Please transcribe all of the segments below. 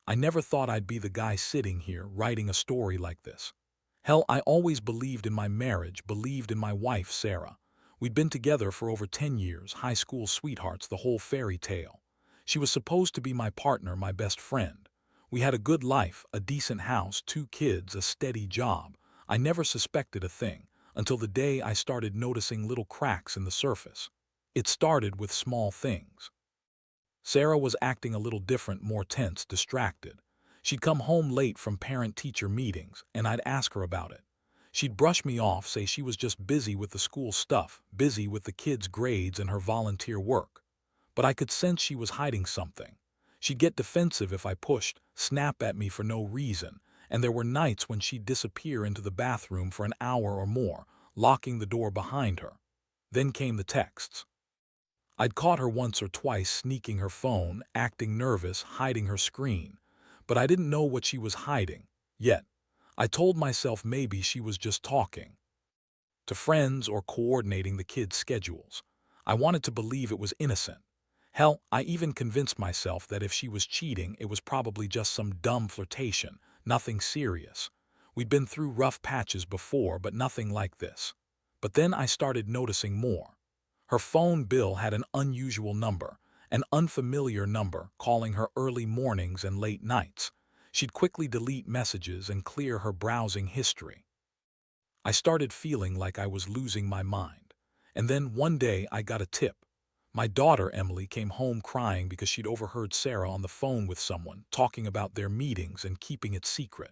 I never thought I'd be the guy sitting here writing a story like this. Hell, I always believed in my marriage, believed in my wife, Sarah. We'd been together for over 10 years, high school sweethearts, the whole fairy tale. She was supposed to be my partner, my best friend. We had a good life, a decent house, 2 kids, a steady job. I never suspected a thing, until the day I started noticing little cracks in the surface. It started with small things. Sarah was acting a little different, more tense, distracted. She'd come home late from parent-teacher meetings, and I'd ask her about it. She'd brush me off, say she was just busy with the school stuff, busy with the kids' grades and her volunteer work. But I could sense she was hiding something. She'd get defensive if I pushed, snap at me for no reason, and there were nights when she'd disappear into the bathroom for an hour or more, locking the door behind her. Then came the texts. I'd caught her once or twice sneaking her phone, acting nervous, hiding her screen. But I didn't know what she was hiding, yet. I told myself maybe she was just talking to friends or coordinating the kids' schedules. I wanted to believe it was innocent. Hell, I even convinced myself that if she was cheating, it was probably just some dumb flirtation, nothing serious. We'd been through rough patches before, but nothing like this. But then I started noticing more. Her phone bill had an unusual number, an unfamiliar number, calling her early mornings and late nights. She'd quickly delete messages and clear her browsing history. I started feeling like I was losing my mind. And then one day I got a tip. My daughter, Emily, came home crying because she'd overheard Sarah on the phone with someone, talking about their meetings and keeping it secret.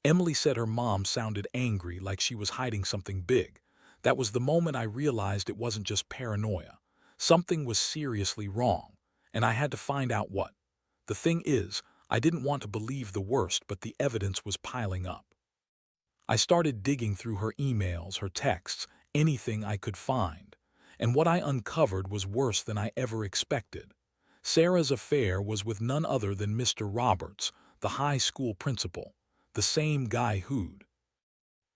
Emily said her mom sounded angry, like she was hiding something big. That was the moment I realized it wasn't just paranoia. Something was seriously wrong, and I had to find out what. The thing is, I didn't want to believe the worst, but the evidence was piling up. I started digging through her emails, her texts, anything I could find. And what I uncovered was worse than I ever expected. Sarah's affair was with none other than Mr. Roberts, the high school principal, the same guy who'd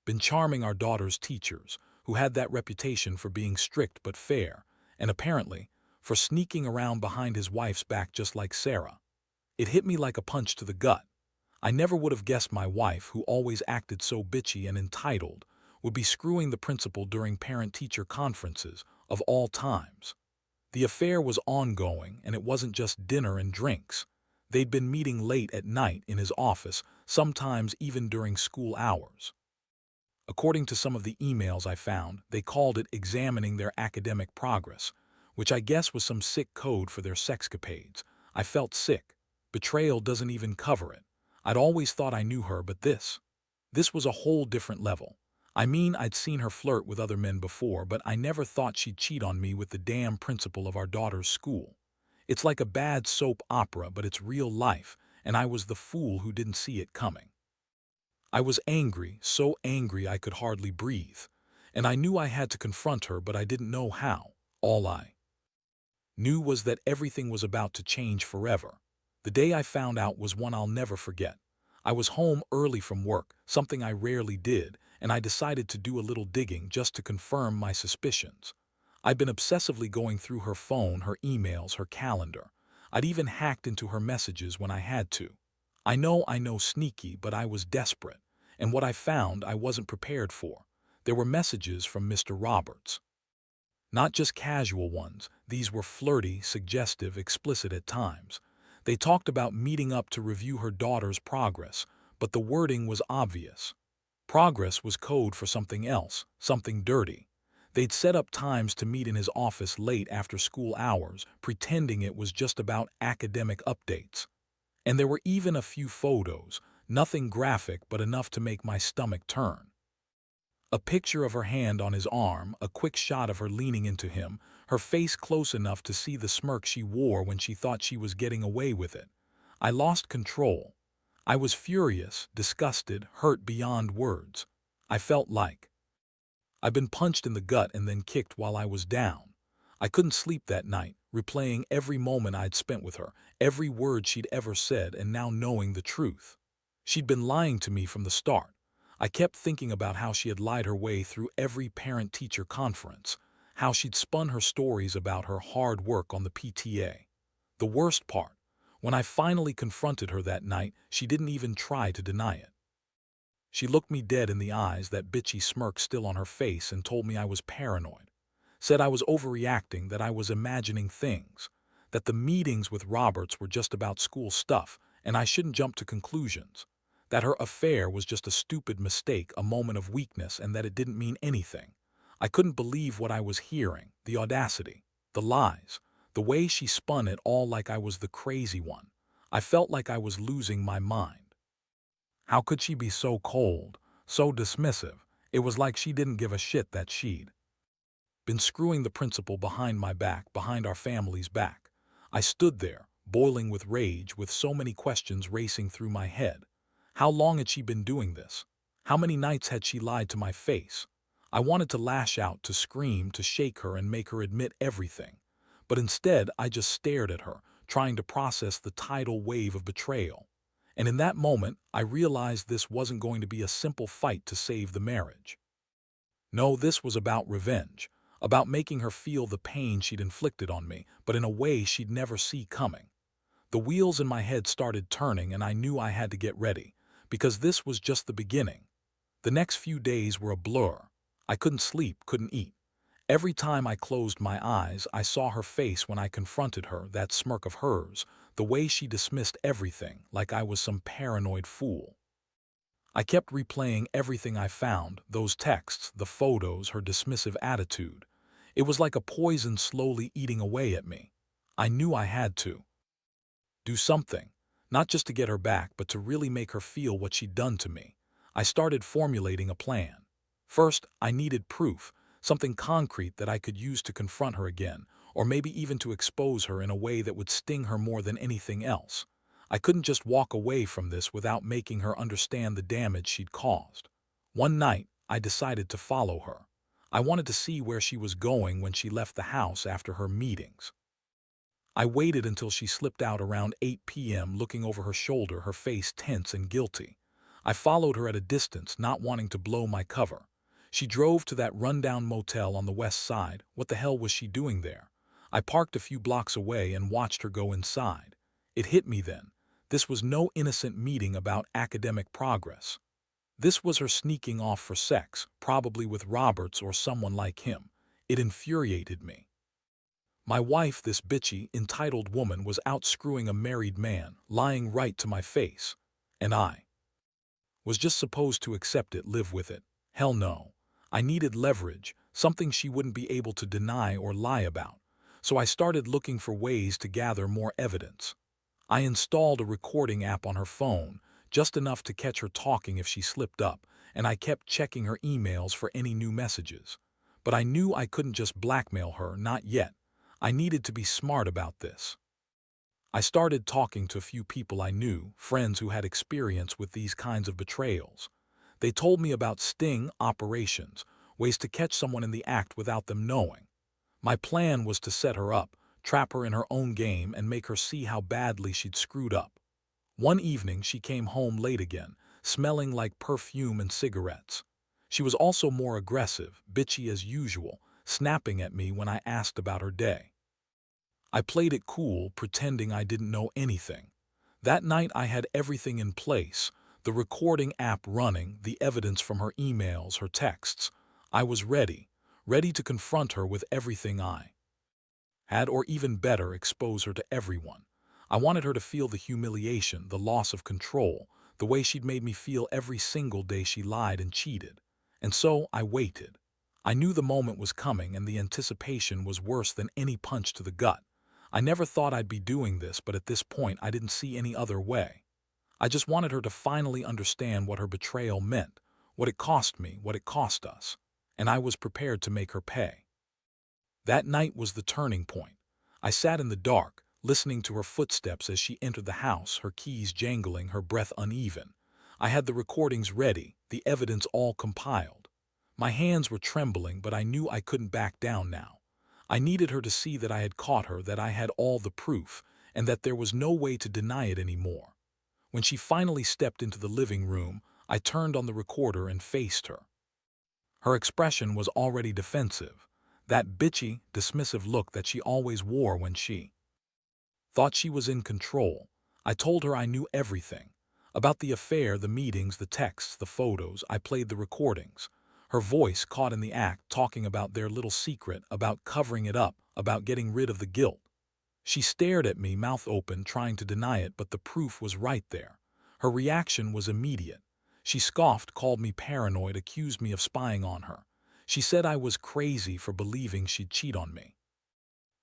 been charming our daughter's teachers, who had that reputation for being strict but fair, and apparently, for sneaking around behind his wife's back just like Sarah. It hit me like a punch to the gut. I never would have guessed my wife, who always acted so bitchy and entitled, would be screwing the principal during parent-teacher conferences, of all times. The affair was ongoing, and it wasn't just dinner and drinks. They'd been meeting late at night in his office, sometimes even during school hours. According to some of the emails I found, they called it examining their academic progress, which I guess was some sick code for their sexcapades. I felt sick. Betrayal doesn't even cover it. I'd always thought I knew her, but this was a whole different level. I mean, I'd seen her flirt with other men before, but I never thought she'd cheat on me with the damn principal of our daughter's school. It's like a bad soap opera, but it's real life, and I was the fool who didn't see it coming. I was angry, so angry I could hardly breathe. And I knew I had to confront her, but I didn't know how. All I knew was that everything was about to change forever. The day I found out was one I'll never forget. I was home early from work, something I rarely did, and I decided to do a little digging just to confirm my suspicions. I'd been obsessively going through her phone, her emails, her calendar. I'd even hacked into her messages when I had to. I know, sneaky, but I was desperate. And what I found I wasn't prepared for. There were messages from Mr. Roberts. Not just casual ones, these were flirty, suggestive, explicit at times. They talked about meeting up to review her daughter's progress, but the wording was obvious. Progress was code for something else, something dirty. They'd set up times to meet in his office late after school hours, pretending it was just about academic updates. And there were even a few photos, nothing graphic but enough to make my stomach turn. A picture of her hand on his arm, a quick shot of her leaning into him, her face close enough to see the smirk she wore when she thought she was getting away with it. I lost control. I was furious, disgusted, hurt beyond words. I felt like I'd been punched in the gut and then kicked while I was down. I couldn't sleep that night, replaying every moment I'd spent with her, every word she'd ever said, and now knowing the truth. She'd been lying to me from the start. I kept thinking about how she had lied her way through every parent-teacher conference, how she'd spun her stories about her hard work on the PTA. The worst part, When I finally confronted her that night, she didn't even try to deny it. She looked me dead in the eyes, that bitchy smirk still on her face, and told me I was paranoid. Said I was overreacting, that I was imagining things, that the meetings with Roberts were just about school stuff, and I shouldn't jump to conclusions, that her affair was just a stupid mistake, a moment of weakness, and that it didn't mean anything. I couldn't believe what I was hearing, the audacity, the lies, the way she spun it all like I was the crazy one. I felt like I was losing my mind. How could she be so cold, so dismissive? It was like she didn't give a shit that she'd been screwing the principal behind my back, behind our family's back. I stood there, boiling with rage, with so many questions racing through my head. How long had she been doing this? How many nights had she lied to my face? I wanted to lash out, to scream, to shake her and make her admit everything. But instead, I just stared at her, trying to process the tidal wave of betrayal. And in that moment, I realized this wasn't going to be a simple fight to save the marriage. No, this was about revenge, about making her feel the pain she'd inflicted on me, but in a way she'd never see coming. The wheels in my head started turning, and I knew I had to get ready, because this was just the beginning. The next few days were a blur. I couldn't sleep, couldn't eat. Every time I closed my eyes, I saw her face when I confronted her, that smirk of hers, the way she dismissed everything, like I was some paranoid fool. I kept replaying everything I found, those texts, the photos, her dismissive attitude. It was like a poison slowly eating away at me. I knew I had to do something, not just to get her back, but to really make her feel what she'd done to me. I started formulating a plan. First, I needed proof, something concrete that I could use to confront her again, or maybe even to expose her in a way that would sting her more than anything else. I couldn't just walk away from this without making her understand the damage she'd caused. One night, I decided to follow her. I wanted to see where she was going when she left the house after her meetings. I waited until she slipped out around 8 p.m., looking over her shoulder, her face tense and guilty. I followed her at a distance, not wanting to blow my cover. She drove to that rundown motel on the west side. What the hell was she doing there? I parked a few blocks away and watched her go inside. It hit me then. This was no innocent meeting about academic progress. This was her sneaking off for sex, probably with Roberts or someone like him. It infuriated me. My wife, this bitchy, entitled woman, was out screwing a married man, lying right to my face. And I was just supposed to accept it, live with it. Hell no. I needed leverage, something she wouldn't be able to deny or lie about. So I started looking for ways to gather more evidence. I installed a recording app on her phone, just enough to catch her talking if she slipped up, and I kept checking her emails for any new messages. But I knew I couldn't just blackmail her, not yet. I needed to be smart about this. I started talking to a few people I knew, friends who had experience with these kinds of betrayals. They told me about sting operations, ways to catch someone in the act without them knowing. My plan was to set her up, trap her in her own game, and make her see how badly she'd screwed up. One evening she came home late again, smelling like perfume and cigarettes. She was also more aggressive, bitchy as usual, snapping at me when I asked about her day. I played it cool, pretending I didn't know anything. That night I had everything in place, the recording app running, the evidence from her emails, her texts. I was ready to confront her with everything I had, or even better, expose her to everyone. I wanted her to feel the humiliation, the loss of control, the way she'd made me feel every single day she lied and cheated. And so I waited. I knew the moment was coming, and the anticipation was worse than any punch to the gut. I never thought I'd be doing this, but at this point I didn't see any other way. I just wanted her to finally understand what her betrayal meant, what it cost me, what it cost us, and I was prepared to make her pay. That night was the turning point. I sat in the dark, listening to her footsteps as she entered the house, her keys jangling, her breath uneven. I had the recordings ready, the evidence all compiled. My hands were trembling, but I knew I couldn't back down now. I needed her to see that I had caught her, that I had all the proof, and that there was no way to deny it anymore. When she finally stepped into the living room, I turned on the recorder and faced her. Her expression was already defensive, that bitchy, dismissive look that she always wore when she thought she was in control. I told her I knew everything. About the affair, the meetings, the texts, the photos. I played the recordings. Her voice caught in the act, talking about their little secret, about covering it up, about getting rid of the guilt. She stared at me, mouth open, trying to deny it, but the proof was right there. Her reaction was immediate. She scoffed, called me paranoid, accused me of spying on her. She said I was crazy for believing she'd cheat on me,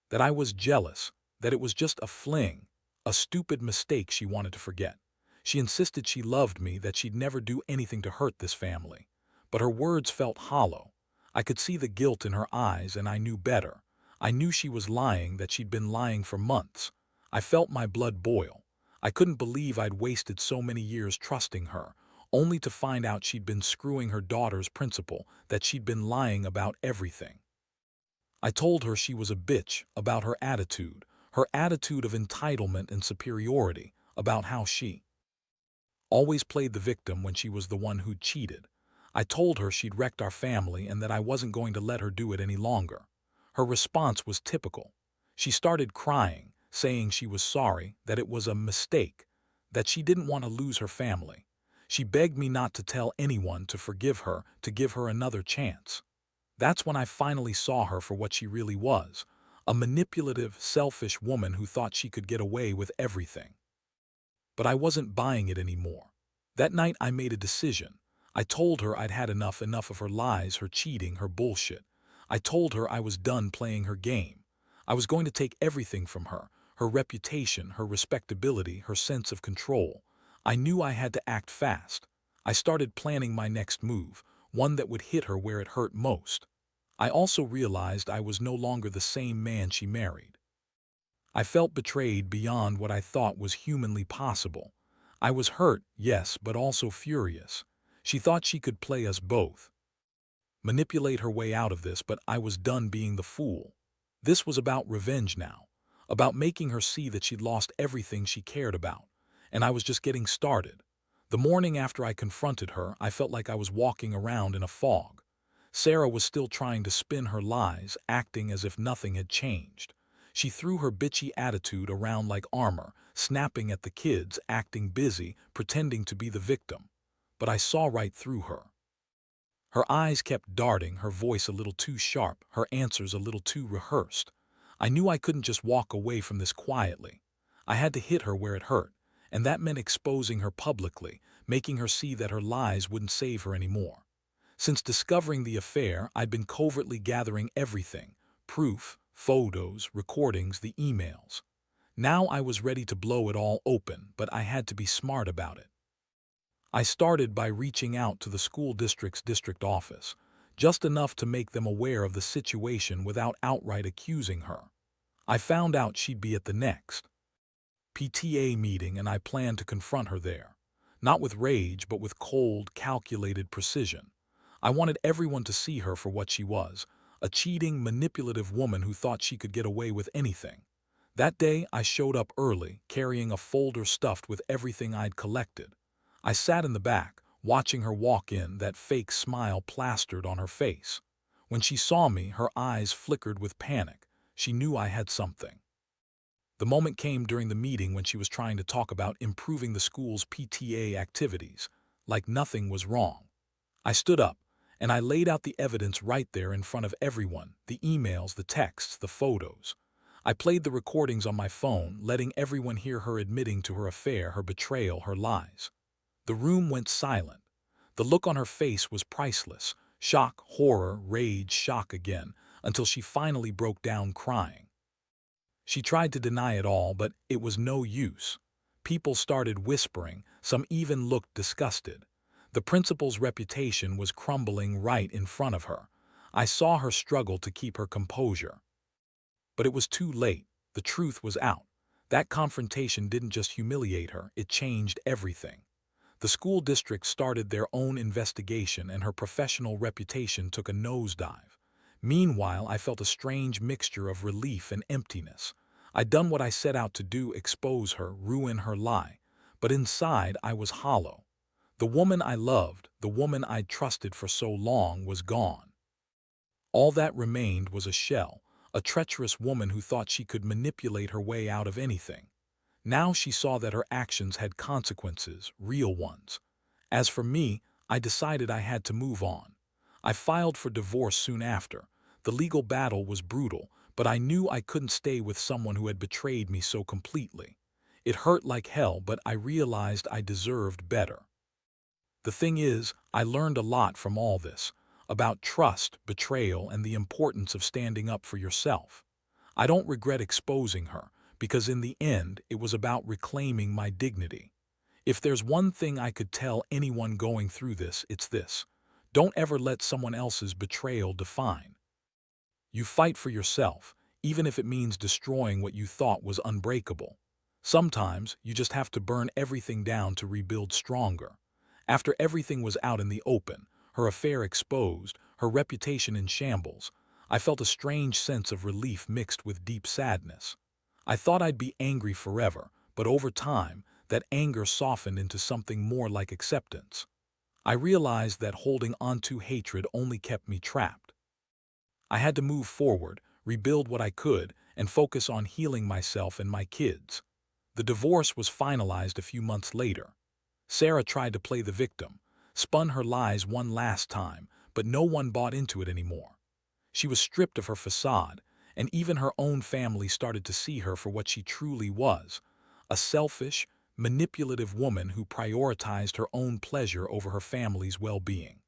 that I was jealous, that it was just a fling, a stupid mistake she wanted to forget. She insisted she loved me, that she'd never do anything to hurt this family. But her words felt hollow. I could see the guilt in her eyes, and I knew better. I knew she was lying, that she'd been lying for months. I felt my blood boil. I couldn't believe I'd wasted so many years trusting her, only to find out she'd been screwing her daughter's principal, that she'd been lying about everything. I told her she was a bitch, about her attitude of entitlement and superiority, about how she always played the victim when she was the one who'd cheated. I told her she'd wrecked our family and that I wasn't going to let her do it any longer. Her response was typical. She started crying, saying she was sorry, that it was a mistake, that she didn't want to lose her family. She begged me not to tell anyone, to forgive her, to give her another chance. That's when I finally saw her for what she really was, a manipulative, selfish woman who thought she could get away with everything. But I wasn't buying it anymore. That night I made a decision. I told her I'd had enough of her lies, her cheating, her bullshit. I told her I was done playing her game. I was going to take everything from her, her reputation, her respectability, her sense of control. I knew I had to act fast. I started planning my next move, one that would hit her where it hurt most. I also realized I was no longer the same man she married. I felt betrayed beyond what I thought was humanly possible. I was hurt, yes, but also furious. She thought she could play us both, manipulate her way out of this, but I was done being the fool. This was about revenge now, about making her see that she'd lost everything she cared about, and I was just getting started. The morning after I confronted her, I felt like I was walking around in a fog. Sarah was still trying to spin her lies, acting as if nothing had changed. She threw her bitchy attitude around like armor, snapping at the kids, acting busy, pretending to be the victim. But I saw right through her. Her eyes kept darting, her voice a little too sharp, her answers a little too rehearsed. I knew I couldn't just walk away from this quietly. I had to hit her where it hurt, and that meant exposing her publicly, making her see that her lies wouldn't save her anymore. Since discovering the affair, I'd been covertly gathering everything: proof, photos, recordings, the emails. Now I was ready to blow it all open, but I had to be smart about it. I started by reaching out to the school district's district office, just enough to make them aware of the situation without outright accusing her. I found out she'd be at the next PTA meeting, and I planned to confront her there. Not with rage, but with cold, calculated precision. I wanted everyone to see her for what she was, a cheating, manipulative woman who thought she could get away with anything. That day, I showed up early, carrying a folder stuffed with everything I'd collected. I sat in the back, watching her walk in, that fake smile plastered on her face. When she saw me, her eyes flickered with panic. She knew I had something. The moment came during the meeting when she was trying to talk about improving the school's PTA activities, like nothing was wrong. I stood up, and I laid out the evidence right there in front of everyone: the emails, the texts, the photos. I played the recordings on my phone, letting everyone hear her admitting to her affair, her betrayal, her lies. The room went silent. The look on her face was priceless: shock, horror, rage, shock again, until she finally broke down crying. She tried to deny it all, but it was no use. People started whispering, some even looked disgusted. The principal's reputation was crumbling right in front of her. I saw her struggle to keep her composure. But it was too late. The truth was out. That confrontation didn't just humiliate her, it changed everything. The school district started their own investigation, and her professional reputation took a nosedive. Meanwhile, I felt a strange mixture of relief and emptiness. I'd done what I set out to do: expose her, ruin her lie. But inside, I was hollow. The woman I loved, the woman I'd trusted for so long, was gone. All that remained was a shell, a treacherous woman who thought she could manipulate her way out of anything. Now she saw that her actions had consequences, real ones. As for me, I decided I had to move on. I filed for divorce soon after. The legal battle was brutal, but I knew I couldn't stay with someone who had betrayed me so completely. It hurt like hell, but I realized I deserved better. The thing is, I learned a lot from all this, about trust, betrayal, and the importance of standing up for yourself. I don't regret exposing her, because in the end, it was about reclaiming my dignity. If there's one thing I could tell anyone going through this, it's this. Don't ever let someone else's betrayal define. You fight for yourself, even if it means destroying what you thought was unbreakable. Sometimes, you just have to burn everything down to rebuild stronger. After everything was out in the open, her affair exposed, her reputation in shambles, I felt a strange sense of relief mixed with deep sadness. I thought I'd be angry forever, but over time, that anger softened into something more like acceptance. I realized that holding onto hatred only kept me trapped. I had to move forward, rebuild what I could, and focus on healing myself and my kids. The divorce was finalized a few months later. Sarah tried to play the victim, spun her lies one last time, but no one bought into it anymore. She was stripped of her facade, and even her own family started to see her for what she truly was, a selfish, manipulative woman who prioritized her own pleasure over her family's well-being.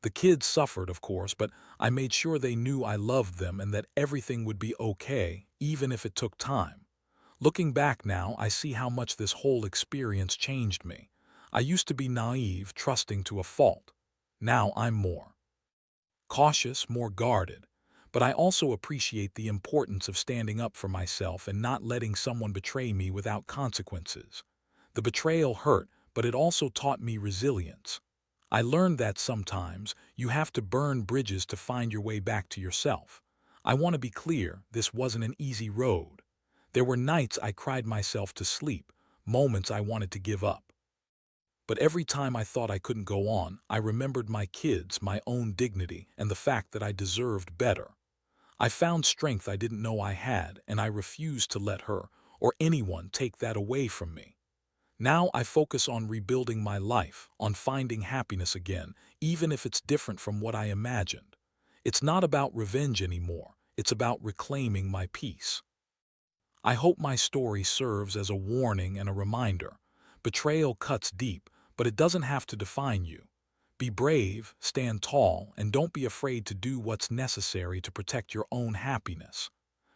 The kids suffered, of course, but I made sure they knew I loved them and that everything would be okay, even if it took time. Looking back now, I see how much this whole experience changed me. I used to be naive, trusting to a fault. Now I'm more cautious, more guarded. But I also appreciate the importance of standing up for myself and not letting someone betray me without consequences. The betrayal hurt, but it also taught me resilience. I learned that sometimes you have to burn bridges to find your way back to yourself. I want to be clear, this wasn't an easy road. There were nights I cried myself to sleep, moments I wanted to give up. But every time I thought I couldn't go on, I remembered my kids, my own dignity, and the fact that I deserved better. I found strength I didn't know I had, and I refused to let her or anyone take that away from me. Now I focus on rebuilding my life, on finding happiness again, even if it's different from what I imagined. It's not about revenge anymore. It's about reclaiming my peace. I hope my story serves as a warning and a reminder. Betrayal cuts deep, but it doesn't have to define you. Be brave, stand tall, and don't be afraid to do what's necessary to protect your own happiness.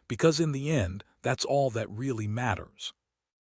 Because in the end, that's all that really matters.